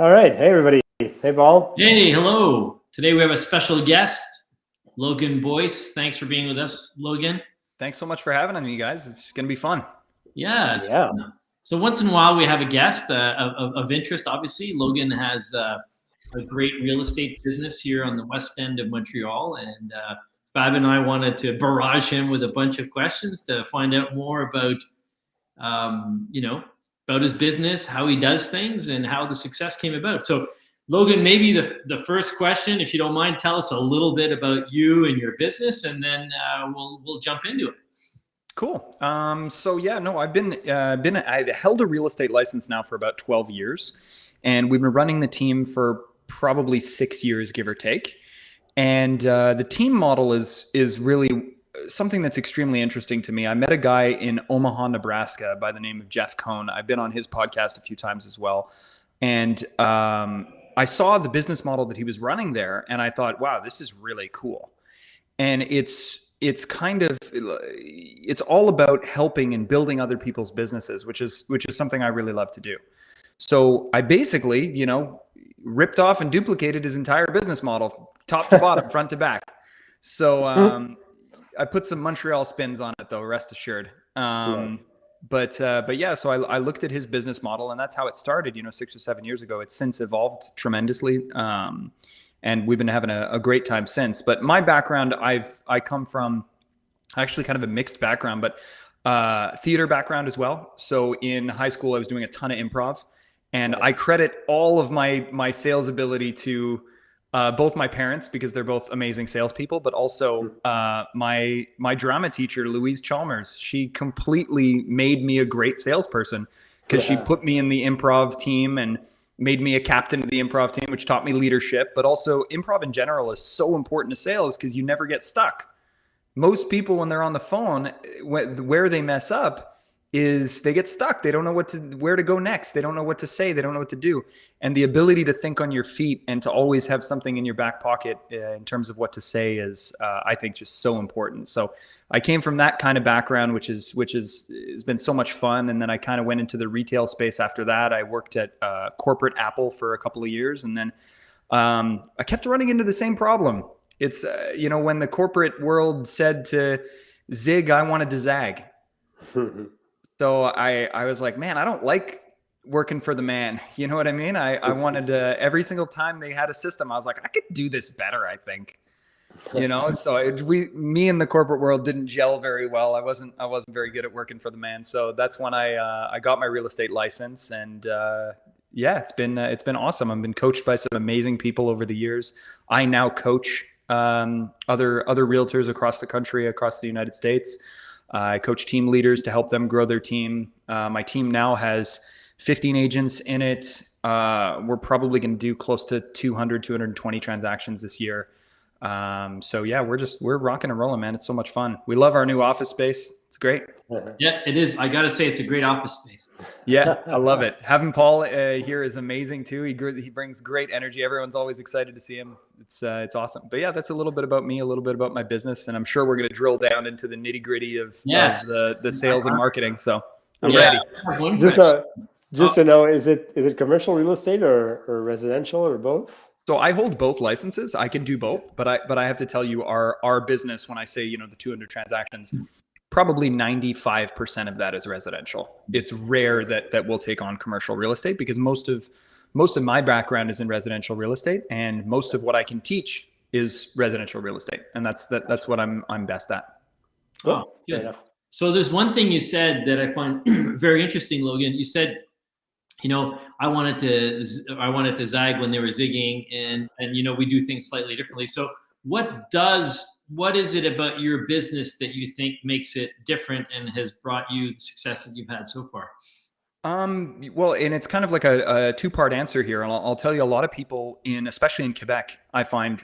All right. Hey, everybody. Hey, Paul. Hey, hello. Today we have a special guest, Logan Boyce. Thanks for being with us, Logan. Thanks so much for having me, guys. It's going to be fun. Yeah. Yeah. So once in a while we have a guest of interest. Obviously, Logan has a great real estate business here on the west end of Montreal, and Fab and I wanted to barrage him with a bunch of questions to find out more about, about his business, how he does things, and how the success came about. So, Logan, maybe the first question, if you don't mind, tell us a little bit about you and your business, and then we'll jump into it. Cool. I've held a real estate license now for about 12 years, and we've been running the team for probably 6 years, give or take. And the team model is really something that's extremely interesting to me. I met a guy in Omaha, Nebraska by the name of Jeff Cohn. I've been on his podcast a few times as well. And I saw the business model that he was running there, and I thought, wow, this is really cool. And it's all about helping and building other people's businesses, which is something I really love to do. So I basically, ripped off and duplicated his entire business model, top to bottom, front to back. So I put some Montreal spins on it, though, rest assured. Nice. So I looked at his business model, and that's how it started, 6 or 7 years ago. It's since evolved tremendously. And we've been having a great time since. But my background, I come from actually kind of a mixed background, but theater background as well. So in high school, I was doing a ton of improv, and I credit all of my sales ability to both my parents, because they're both amazing salespeople, but also my drama teacher, Louise Chalmers. She completely made me a great salesperson because she put me in the improv team and made me a captain of the improv team, which taught me leadership. But also improv in general is so important to sales because you never get stuck. Most people, when they're on the phone, where they mess up is they get stuck. They don't know where to go next. They don't know what to say. They don't know what to do. And the ability to think on your feet and to always have something in your back pocket in terms of what to say is, I think, just so important. So I came from that kind of background, which has been so much fun. And then I kind of went into the retail space after that. I worked at corporate Apple for a couple of years. And then I kept running into the same problem. It's, when the corporate world said to zig, I wanted to zag. So I was like, man, I don't like working for the man. You know what I mean? I wanted to, every single time they had a system, I was like, I could do this better, I think. So me and the corporate world didn't gel very well. I wasn't very good at working for the man. So that's when I got my real estate license, and it's been awesome. I've been coached by some amazing people over the years. I now coach other realtors across the country, across the United States. I coach team leaders to help them grow their team. My team now has 15 agents in it. We're probably going to do close to 220 transactions this year. We're rocking and rolling, man. It's so much fun. We love our new office space. It's great. Yeah, it is. I got to say, it's a great office space. Yeah, I love it. Having Paul here is amazing too. He brings great energy. Everyone's always excited to see him. It's awesome. But yeah, that's a little bit about me, a little bit about my business, and I'm sure we're going to drill down into the nitty gritty of the sales and marketing. So I'm ready. Just to know, is it commercial real estate or residential or both? So I hold both licenses. I can do both, but I have to tell you, our business, when I say the 200 transactions, probably 95% of that is residential. It's rare that we'll take on commercial real estate because most of my background is in residential real estate, and most of what I can teach is residential real estate, and that's what I'm best at. Oh, good. So there's one thing you said that I find very interesting, Logan. You said, I wanted to zag when they were zigging, and we do things slightly differently. So what is it about your business that you think makes it different and has brought you the success that you've had so far? Well, and it's kind of like a two-part answer here. And I'll tell you, a lot of people especially in Quebec, I find,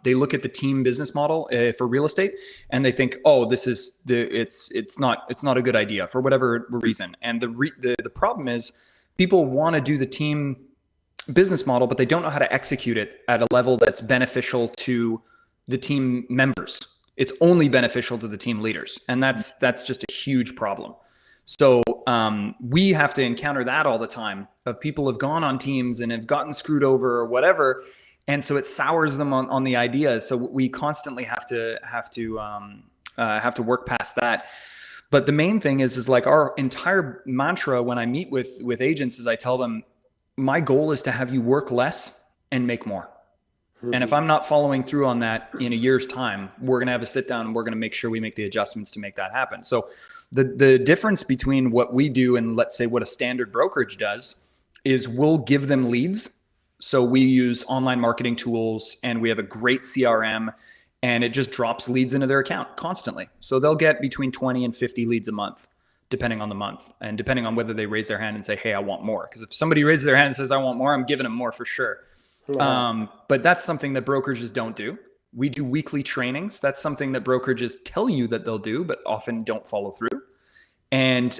they look at the team business model for real estate, and they think, oh, it's not a good idea for whatever reason. And the problem is, people want to do the team business model, but they don't know how to execute it at a level that's beneficial to the team members. It's only beneficial to the team leaders. And that's just a huge problem. So people, we have to encounter that all the time of people have gone on teams and have gotten screwed over or whatever. And so it sours them on the idea. So we constantly have to work past that. But the main thing is like our entire mantra when I meet with agents is I tell them, my goal is to have you work less and make more. And if I'm not following through on that in a year's time, we're going to have a sit down and we're going to make sure we make the adjustments to make that happen. So the difference between what we do and let's say what a standard brokerage does is we'll give them leads. So we use online marketing tools and we have a great CRM and it just drops leads into their account constantly. So they'll get between 20 and 50 leads a month, depending on the month and depending on whether they raise their hand and say, hey, I want more. Because if somebody raises their hand and says, I want more, I'm giving them more for sure. But that's something that brokerages don't do. We do weekly trainings. That's something that brokerages tell you that they'll do, but often don't follow through. And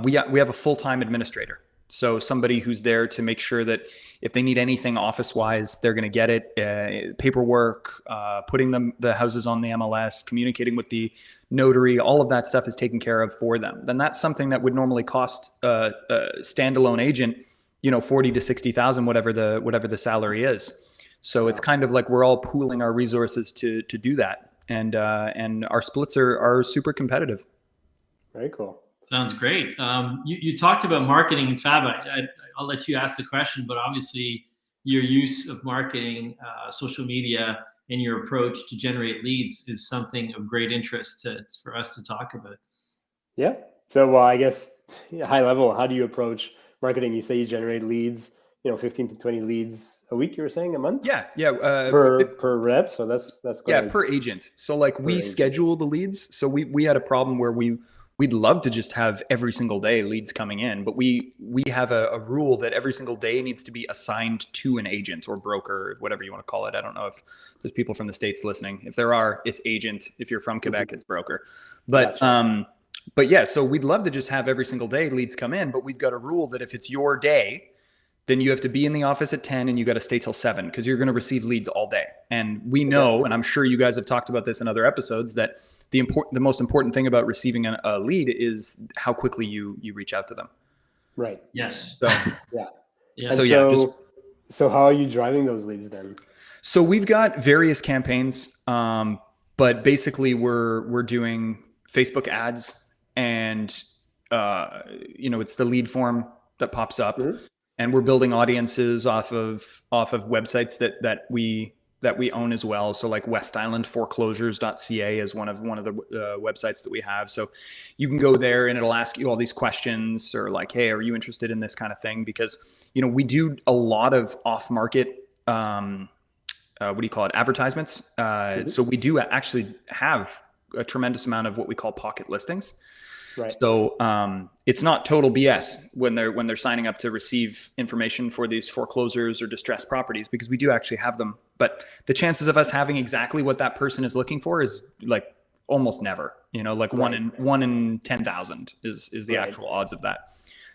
we have a full-time administrator. So somebody who's there to make sure that if they need anything office-wise, they're going to get it. Paperwork, putting the houses on the MLS, communicating with the notary, all of that stuff is taken care of for them. Then that's something that would normally cost a standalone agent, 40 to 60,000, whatever the salary is. So it's kind of like we're all pooling our resources to do that. And our splits are super competitive. Very cool. Sounds great. You talked about marketing and Fab. I'll let you ask the question, but obviously your use of marketing, social media, and your approach to generate leads is something of great interest for us to talk about. Yeah. So I guess high level, how do you approach marketing? You say you generate leads, 15 to 20 leads a week, you were saying a month? Yeah. Per rep. So that's good. Yeah, per agent. So like we schedule the leads. So we had a problem where we'd love to just have every single day leads coming in, but we have a rule that every single day needs to be assigned to an agent or broker, whatever you want to call it. I don't know if there's people from the States listening. If there are, it's agent. If you're from Quebec, it's broker. But gotcha. But yeah, so we'd love to just have every single day leads come in, but we've got a rule that if it's your day, then you have to be in the office at 10 and you got to stay till 7 because you're going to receive leads all day. And we know, and I'm sure you guys have talked about this in other episodes, that the most important thing about receiving a lead is how quickly you reach out to them. Right. Yes. So, yeah. Yeah. So how are you driving those leads then? So we've got various campaigns, but basically we're doing Facebook ads and, it's the lead form that pops up. Mm-hmm. And we're building audiences off of websites that we own as well. So like westislandforeclosures.ca is one of the websites that we have. So you can go there and it'll ask you all these questions or like, hey, are you interested in this kind of thing? Because, we do a lot of off-market, advertisements. Mm-hmm. So we do actually have a tremendous amount of what we call pocket listings. Right. So it's not total BS when they're signing up to receive information for these foreclosures or distressed properties because we do actually have them. But the chances of us having exactly what that person is looking for is like almost never. Like right. one in 10,000 is the right. actual odds of that.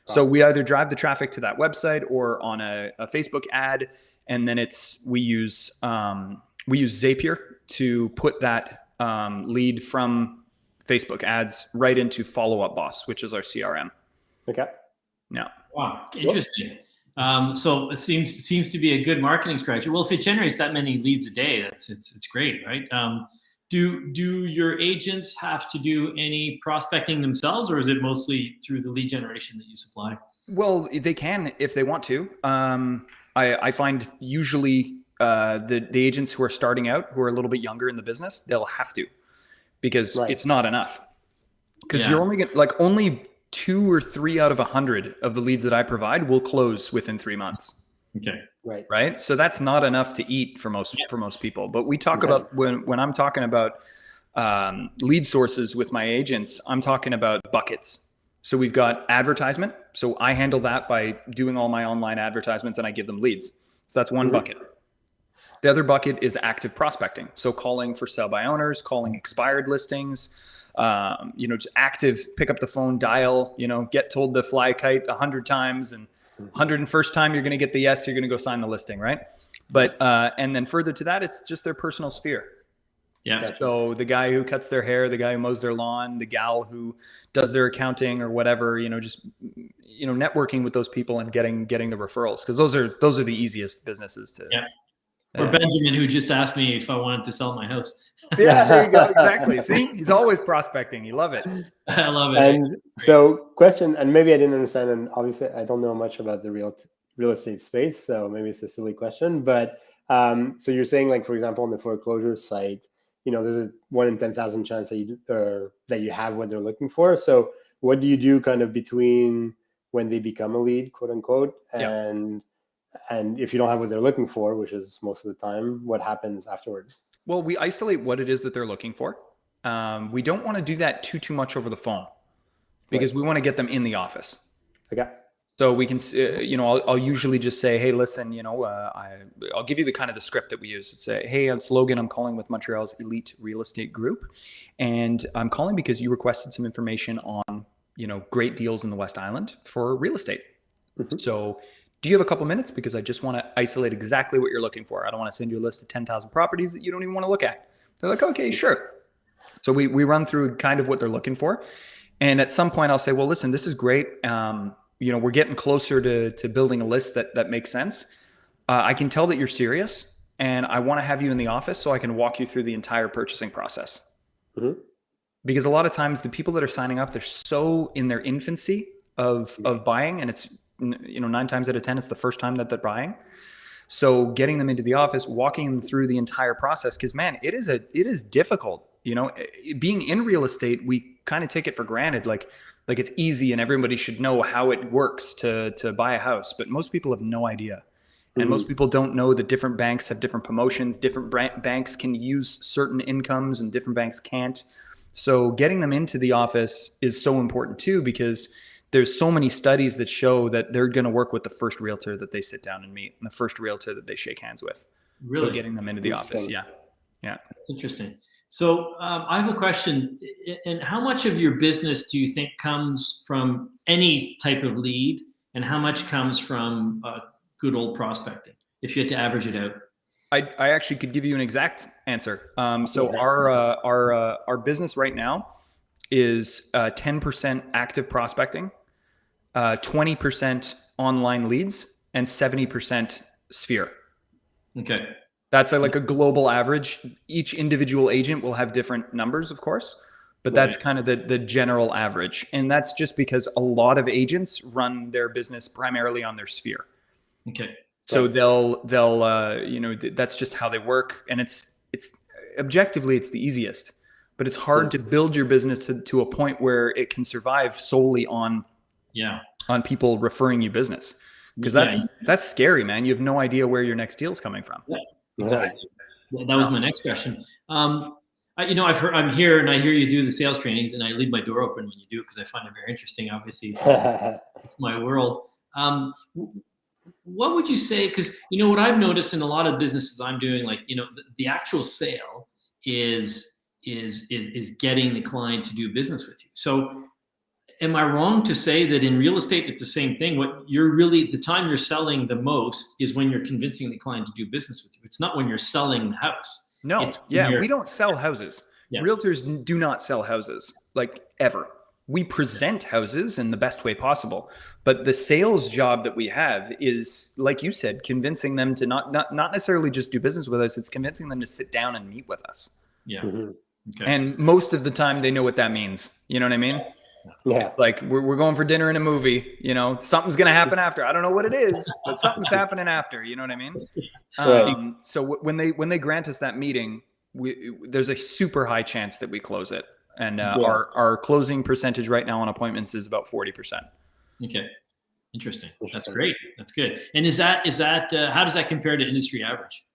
Wow. So we either drive the traffic to that website or on a Facebook ad, and then we use Zapier to put that lead from Facebook ads right into Follow Up Boss, which is our CRM. Okay. Yeah. Wow. Interesting. So it seems to be a good marketing strategy. Well, if it generates that many leads a day, it's great, right? Do your agents have to do any prospecting themselves, or is it mostly through the lead generation that you supply? Well, they can if they want to. I find usually the agents who are starting out, who are a little bit younger in the business, they'll have to. Because right. it's not enough. Because you're only only 2 or 3 out of 100 of the leads that I provide will close within 3 months. Okay. Right. So that's not enough to eat for most people. But we talk about when I'm talking about lead sources with my agents, I'm talking about buckets. So we've got advertisement. So I handle that by doing all my online advertisements and I give them leads. So that's one bucket. The other bucket is active prospecting. So calling for sell by owners, calling expired listings, just active, pick up the phone, dial, get told to fly a kite 100 times and 101st time you're going to get the yes, you're going to go sign the listing. Right. But, and then further to that, it's just their personal sphere. Yeah. So the guy who cuts their hair, the guy who mows their lawn, the gal who does their accounting or whatever, just networking with those people and getting the referrals, because those are the easiest businesses to. Yeah. Or Benjamin, who just asked me if I wanted to sell my house. Yeah, there you go. Exactly. See, he's always prospecting. You love it. I love it. And so, question, and maybe I didn't understand, and obviously I don't know much about the real estate space, so maybe it's a silly question, but so you're saying, like, for example, on the foreclosure site, there's a 1 in 10,000 chance that you have what they're looking for. So what do you do kind of between when they become a lead, quote unquote, and if you don't have what they're looking for, which is most of the time, what happens afterwards? Well, we isolate what it is that they're looking for. We don't want to do that too much over the phone, because we want to get them in the office. Okay. So we can, I'll usually just say, hey, listen, I'll give you the script that we use. It's say, hey, it's Logan. I'm calling with Montreal's Elite Real Estate Group. And I'm calling because you requested some information on, great deals in the West Island for real estate. Mm-hmm. So do you have a couple minutes? Because I just want to isolate exactly what you're looking for. I don't want to send you a list of 10,000 properties that you don't even want to look at. They're like, okay, sure. So we run through kind of what they're looking for. And at some point I'll say, well, listen, this is great. We're getting closer to building a list that makes sense. I can tell that you're serious, and I want to have you in the office so I can walk you through the entire purchasing process. Mm-hmm. Because a lot of times the people that are signing up, they're so in their infancy of buying, and it's 9 times out of 10 it's the first time that they're buying. So getting them into the office, walking them through the entire process, because man, it is difficult. Being in real estate, we kind of take it for granted, like it's easy and everybody should know how it works to buy a house, but most people have no idea. And most people don't know that different banks have different promotions, different banks can use certain incomes and different banks can't. So getting them into the office is so important too, because there's so many studies that show that they're going to work with the first realtor that they sit down and meet and the first realtor that they shake hands with. Really? So getting them into the office. Yeah. That's interesting. So I have a question. And how much of your business do you think comes from any type of lead, and how much comes from good old prospecting, if you had to average it out? I actually could give you an exact answer. So our business right now is 10% active prospecting, 20% online leads, and 70% sphere. Okay. That's like a global average. Each individual agent will have different numbers, of course, but that's kind of the general average. And that's just because a lot of agents run their business primarily on their sphere. Okay. So they'll that's just how they work. And it's objectively, it's the easiest, but it's hard to build your business to a point where it can survive solely on people referring you business. Because that's scary, man. You have no idea where your next deal is coming from. Yeah, exactly. That was my next question. I'm here and I hear you do the sales trainings, and I leave my door open when you do it because I find it very interesting. Obviously, it's my world. What would you say? Because what I've noticed in a lot of businesses I'm doing, like the actual sale is getting the client to do business with you. So, am I wrong to say that in real estate it's the same thing? What you're really, the time you're selling the most is when you're convincing the client to do business with you. It's not when you're selling the house. No, we don't sell houses. Yeah. Realtors do not sell houses, like, ever. We present houses in the best way possible, but the sales job that we have is, like you said, convincing them to not necessarily just do business with us. It's convincing them to sit down and meet with us. Yeah. Mm-hmm. Okay. And most of the time they know what that means. You know what I mean? Yeah. Like we're going for dinner and a movie, something's going to happen after. I don't know what it is, but something's happening after, you know what I mean? Right. So when they grant us that meeting, there's a super high chance that we close it. And our closing percentage right now on appointments is about 40%. Okay. Interesting. That's great. That's good. And is that how does that compare to industry average?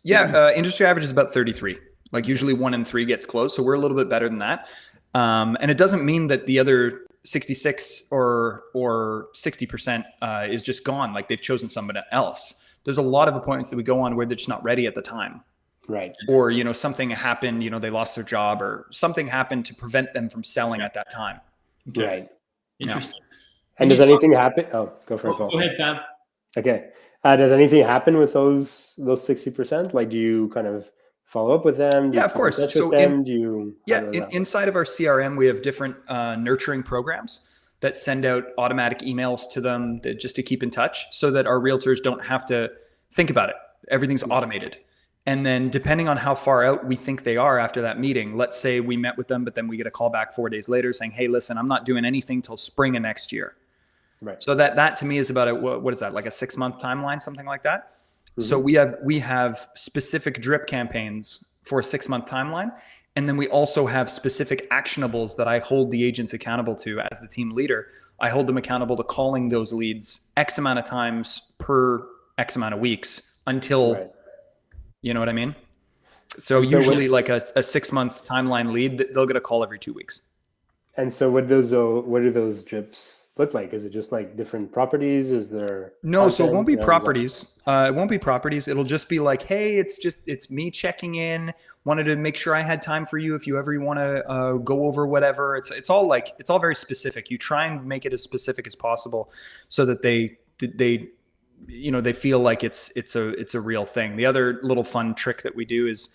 Yeah. Industry average is about 33. Like usually 1 in 3 gets closed. So we're a little bit better than that. And it doesn't mean that the other 66 or 60% is just gone. Like they've chosen somebody else. There's a lot of appointments that we go on where they're just not ready at the time. Right. Or, something happened, they lost their job or something happened to prevent them from selling at that time. Okay. Right. Interesting. And does anything happen? Oh, go for it, Paul. Go ahead, Fab. Okay. Does anything happen with those 60%? Like, do you kind of follow up with them? Do Yeah, you of keep in course. touch So with them? Do you? inside of our CRM, we have different nurturing programs that send out automatic emails to them just to keep in touch, so that our realtors don't have to think about it. Everything's automated. And then depending on how far out we think they are after that meeting, let's say we met with them, but then we get a call back 4 days later saying, hey, listen, I'm not doing anything till spring of next year. Right. So that to me is about what is that, like a 6-month timeline, something like that. So we have specific drip campaigns for a 6-month timeline. And then we also have specific actionables that I hold the agents accountable to as the team leader. I hold them accountable to calling those leads X amount of times per X amount of weeks until, you know what I mean? So usually like a 6-month timeline lead, they'll get a call every 2 weeks. And so what do those drips look like? Is it just like different properties? Is there no? So it won't be properties. It won't be properties. It'll just be like, hey, it's me checking in. Wanted to make sure I had time for you if you ever want to go over whatever. It's all very specific. You try and make it as specific as possible so that they feel like it's a real thing. The other little fun trick that we do is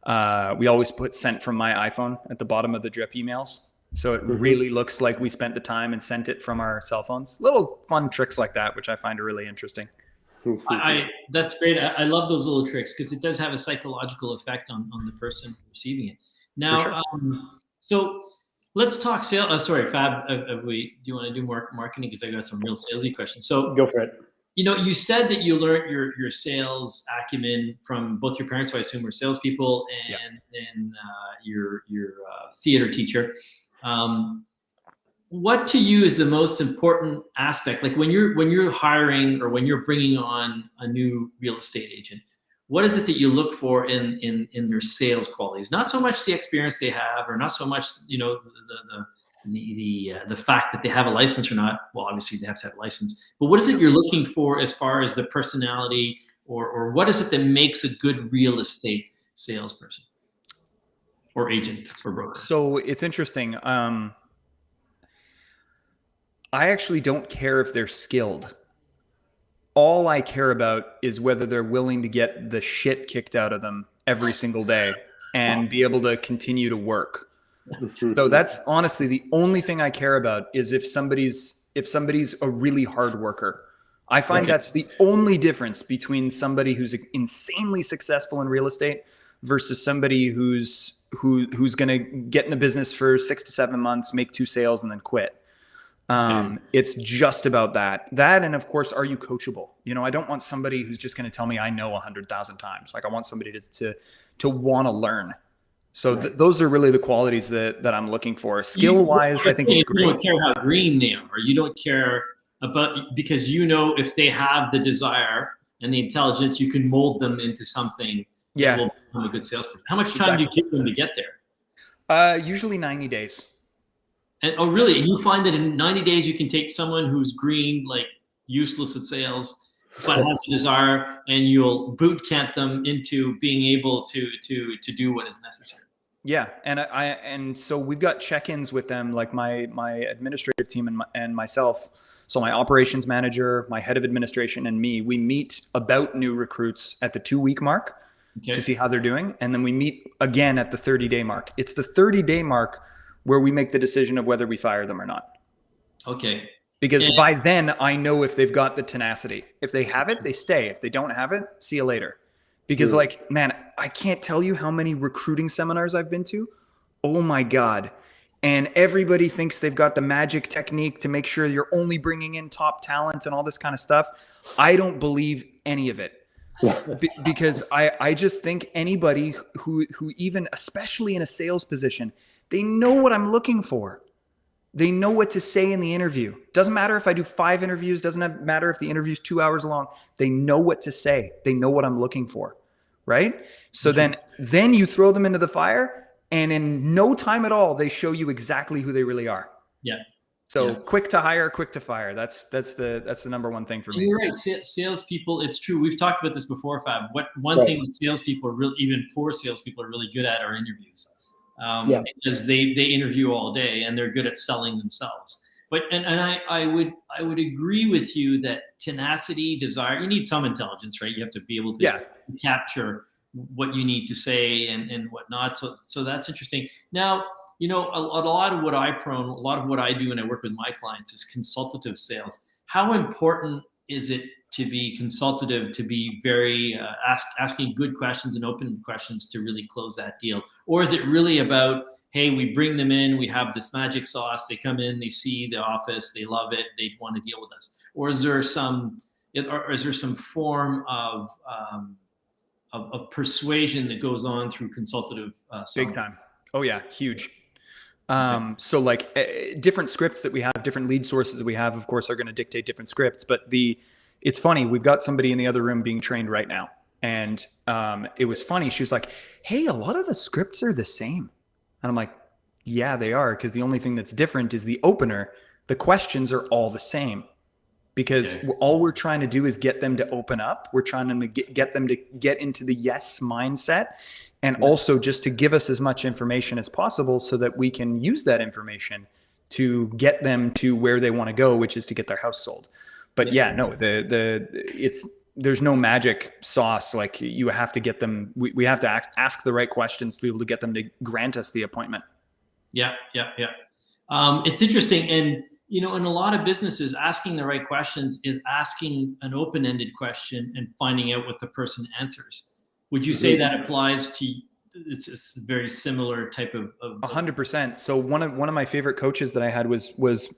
we always put sent from my iPhone at the bottom of the drip emails. So it really looks like we spent the time and sent it from our cell phones. Little fun tricks like that, which I find are really interesting. That's great. I love those little tricks because it does have a psychological effect on the person receiving it. Now, so let's talk sales. Sorry, Fab, do you want to do more marketing? Because I got some real salesy questions. So go for it. You said that you learned your sales acumen from both your parents, who I assume were salespeople, and your theater teacher. What to you is the most important aspect? Like when you're hiring or when you're bringing on a new real estate agent, what is it that you look for in their sales qualities? Not so much the experience they have, or not so much the fact that they have a license or not. Well, obviously they have to have a license, but what is it you're looking for as far as the personality, or what is it that makes a good real estate salesperson or agent or broker? So it's interesting. I actually don't care if they're skilled. All I care about is whether they're willing to get the shit kicked out of them every single day and be able to continue to work. So that's honestly the only thing I care about, is if somebody's a really hard worker. I find that's the only difference between somebody who's insanely successful in real estate versus somebody who's going to get in the business for 6 to 7 months, make 2 sales, and then quit. It's just about that. And of course, are you coachable? I don't want somebody who's just going to tell me I know 100,000 times. Like I want somebody to want to learn. So those are really the qualities that I'm looking for. Skill wise, I think it's great. You don't care how green they are, or you don't care about, because if they have the desire and the intelligence, you can mold them into something that will become a good salesperson. How much time do you give them to get there? Usually 90 days. And really? And you find that in 90 days you can take someone who's green, like useless at sales, but has a desire, and you'll boot camp them into being able to do what is necessary. Yeah, and so we've got check-ins with them, like my administrative team and myself. So my operations manager, my head of administration, and me. We meet about new recruits at the 2-week mark to see how they're doing, and then we meet again at the 30-day mark. It's the 30-day mark where we make the decision of whether we fire them or not. Okay. Because by then I know if they've got the tenacity. If they have it, they stay. If they don't have it, see you later. Because man, I can't tell you how many recruiting seminars I've been to. Oh my God. And everybody thinks they've got the magic technique to make sure you're only bringing in top talent and all this kind of stuff. I don't believe any of it. Because I just think anybody who even, especially in a sales position, they know what I'm looking for. They know what to say in the interview. Doesn't matter if I do 5 interviews. Doesn't matter if the interview's 2 hours long. They know what to say. They know what I'm looking for, right? So then you throw them into the fire, and in no time at all, they show you exactly who they really are. Yeah. So quick to hire, quick to fire. That's the number one thing for me. You're right. Salespeople, it's true. We've talked about this before, Fab. One thing that salespeople are really, even poor salespeople, are really good at are interviews. Because they interview all day and they're good at selling themselves. But I would agree with you that tenacity, desire, you need some intelligence, right? You have to be able to capture what you need to say and whatnot. So that's interesting. Now, you know, a lot of what I do when I work with my clients is consultative sales. How important is it to be consultative, to be very asking good questions and open questions to really close that deal? Or is it really about, hey, we bring them in, we have this magic sauce, they come in, they see the office, they love it, they want to deal with us? Or is there some form of persuasion that goes on through consultative selling? Big time. Oh yeah, huge. So like different scripts that we have, different lead sources that we have, of course, are going to dictate different scripts. But it's funny, we've got somebody in the other room being trained right now. And it was funny. She was like, hey, a lot of the scripts are the same. And I'm like, yeah, they are. Because the only thing that's different is the opener. The questions are all the same. Because all we're trying to do is get them to open up. We're trying to get them to get into the yes mindset. And also just to give us as much information as possible so that we can use that information to get them to where they want to go, which is to get their house sold. But yeah, no, there's no magic sauce. Like you have to get them, we have to ask the right questions to be able to get them to grant us the appointment. Yeah. It's interesting. And, you know, in a lot of businesses, asking the right questions is asking an open-ended question and finding out what the person answers. Would you say that applies to, it's a very similar type of 100%. So one of my favorite coaches that I had was with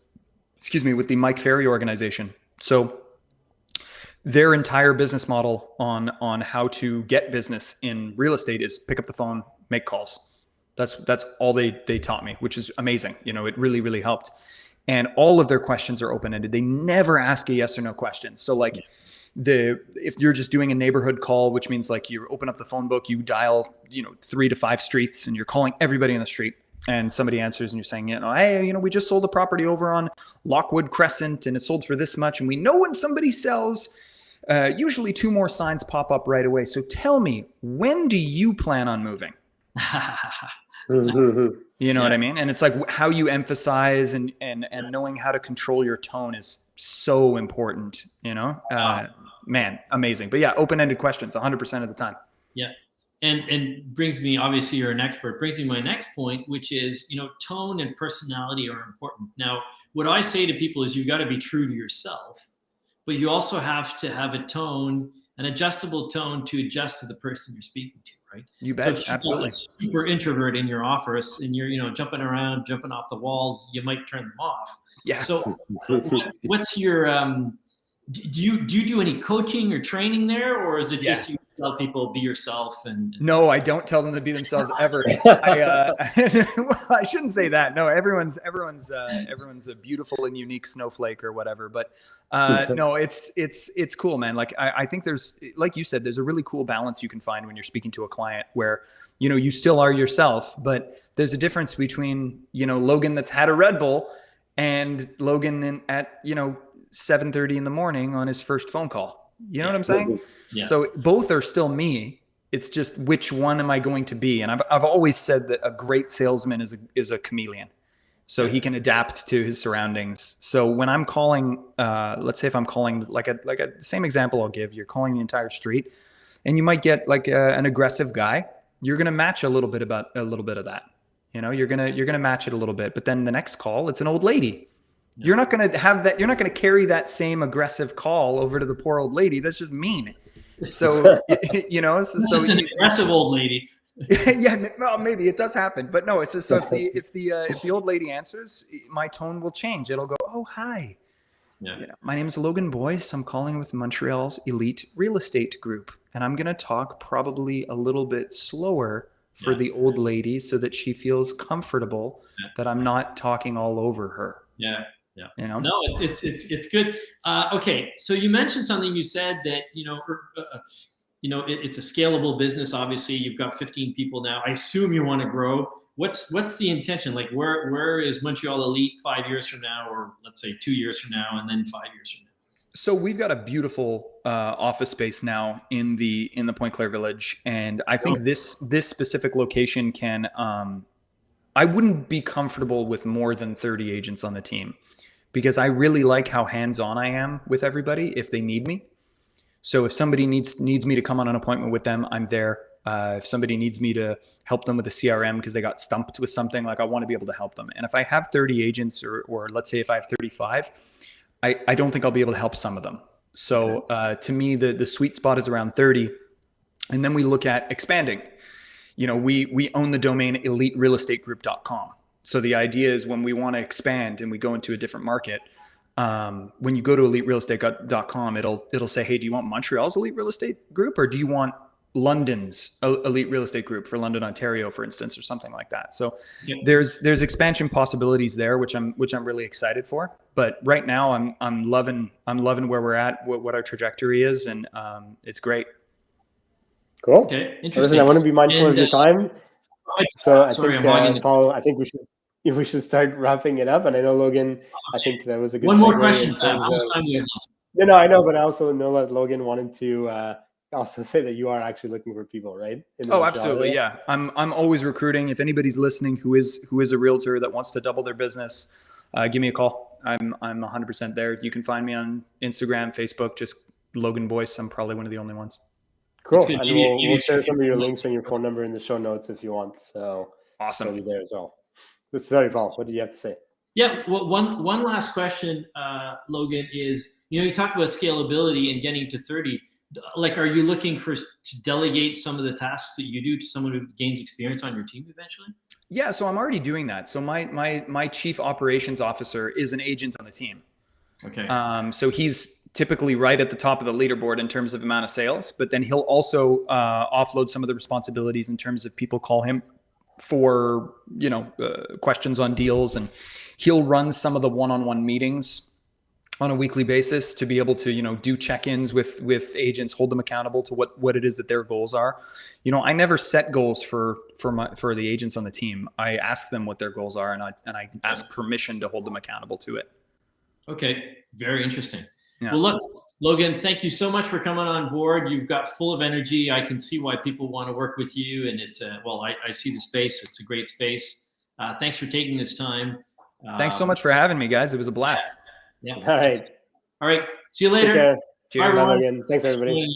the Mike Ferry organization. So their entire business model on how to get business in real estate is pick up the phone, make calls. That's all they taught me, which is amazing. You know, it really, really helped. And all of their questions are open-ended. They never ask a yes or no question. So like if you're just doing a neighborhood call, which means like you open up the phone book, you dial, 3 to 5 streets and you're calling everybody in the street, and somebody answers and you're saying, hey, we just sold a property over on Lockwood Crescent and it sold for this much. And we know when somebody sells, usually 2 more signs pop up right away. So tell me, when do you plan on moving? You know what I mean? And it's like how you emphasize and knowing how to control your tone is so important, man, amazing. But yeah, open-ended questions 100% of the time. Yeah. And brings me, obviously you're an expert, brings me to my next point, which is, tone and personality are important. Now, what I say to people is you've got to be true to yourself, but you also have to have a tone, an adjustable tone to adjust to the person you're speaking to, right? You bet. So if you're absolutely. A super introvert in your office and you're, jumping around, jumping off the walls, you might turn them off. Yeah. So what's your, do you do any coaching or training there, or is it just you tell people be yourself? And no, I don't tell them to be themselves ever. Well, I shouldn't say that. No, everyone's a beautiful and unique snowflake or whatever. But no, it's cool, man. Like I think there's, like you said, there's a really cool balance you can find when you're speaking to a client where you still are yourself, but there's a difference between Logan that's had a Red Bull and Logan at 7:30 in the morning on his first phone call. You know what I'm saying? Yeah. So both are still me. It's just which one am I going to be? And I've always said that a great salesman is a chameleon. So he can adapt to his surroundings. So when I'm calling, let's say if I'm calling like the same example I'll give, you're calling the entire street and you might get like an aggressive guy. You're going to match a little bit of that. You're going to match it a little bit, but then the next call, it's an old lady. Yeah. You're not going to have that. You're not going to carry that same aggressive call over to the poor old lady. That's just mean. So, so it's an aggressive old lady. Yeah, well, maybe it does happen, but no, it's just, so if the old lady answers, my tone will change. It'll go, oh, hi. Yeah. My name is Logan Boyce. I'm calling with Montreal's elite real estate group, and I'm going to talk probably a little bit slower for the old lady so that she feels comfortable that I'm not talking all over her. Yeah. Yeah. No, it's good. Okay. So you mentioned something. You said that, it's a scalable business. Obviously you've got 15 people now. I assume you want to grow. What's the intention? Like where is Montreal Elite 5 years from now, or let's say 2 years from now, and then 5 years from now? So we've got a beautiful office space now in the Point Claire Village. And I think this specific location can, I wouldn't be comfortable with more than 30 agents on the team, because I really like how hands-on I am with everybody if they need me. So if somebody needs me to come on an appointment with them, I'm there. If somebody needs me to help them with a CRM because they got stumped with something, like I want to be able to help them. And if I have 30 agents or let's say if I have 35, I don't think I'll be able to help some of them. So to me, the sweet spot is around 30. And then we look at expanding. You know, we own the domain eliterealestategroup.com. So the idea is when we want to expand and we go into a different market, when you go to eliterealestate.com, it'll say, hey, do you want Montreal's Elite Real Estate Group, or do you want London's Elite Real Estate Group for London, Ontario, for instance, or something like that. So there's expansion possibilities there, which I'm really excited for. But right now I'm loving where we're at, what our trajectory is, and it's great. Cool. Okay, interesting. Listen, I want to be mindful of your time. So I think, Paul, I think we should start wrapping it up. And I know, Logan, I think that was a good one more question. How much time we have? No, I know, but I also know that Logan wanted to also say that you are actually looking for people, right? Absolutely, yeah. I'm always recruiting. If anybody's listening who is a realtor that wants to double their business, give me a call. I'm 100% there. You can find me on Instagram, Facebook, just Logan Boyce. I'm probably one of the only ones. Cool. And we'll share some of your links and your phone number in the show notes if you want. So awesome. It'll be there as well. Sorry, Paul, what did you have to say? Yeah, well, one last question, Logan, is, you talk about scalability and getting to 30. Like, are you looking to delegate some of the tasks that you do to someone who gains experience on your team eventually? Yeah, so I'm already doing that. So my chief operations officer is an agent on the team. Okay. So he's typically right at the top of the leaderboard in terms of amount of sales, but then he'll also offload some of the responsibilities in terms of people call him for, questions on deals, and he'll run some of the one-on-one meetings on a weekly basis to be able to, do check-ins with agents, hold them accountable to what it is that their goals are. I never set goals for the agents on the team. I ask them what their goals are, and I ask permission to hold them accountable to it. Okay. Very interesting. Yeah. Well, look, Logan, thank you so much for coming on board. You've got full of energy. I can see why people want to work with you. And it's I see the space. It's a great space. Thanks for taking this time. Thanks so much for having me, guys. It was a blast. Yeah. All right. See you later. Cheers. Bye, Logan. Thanks, everybody.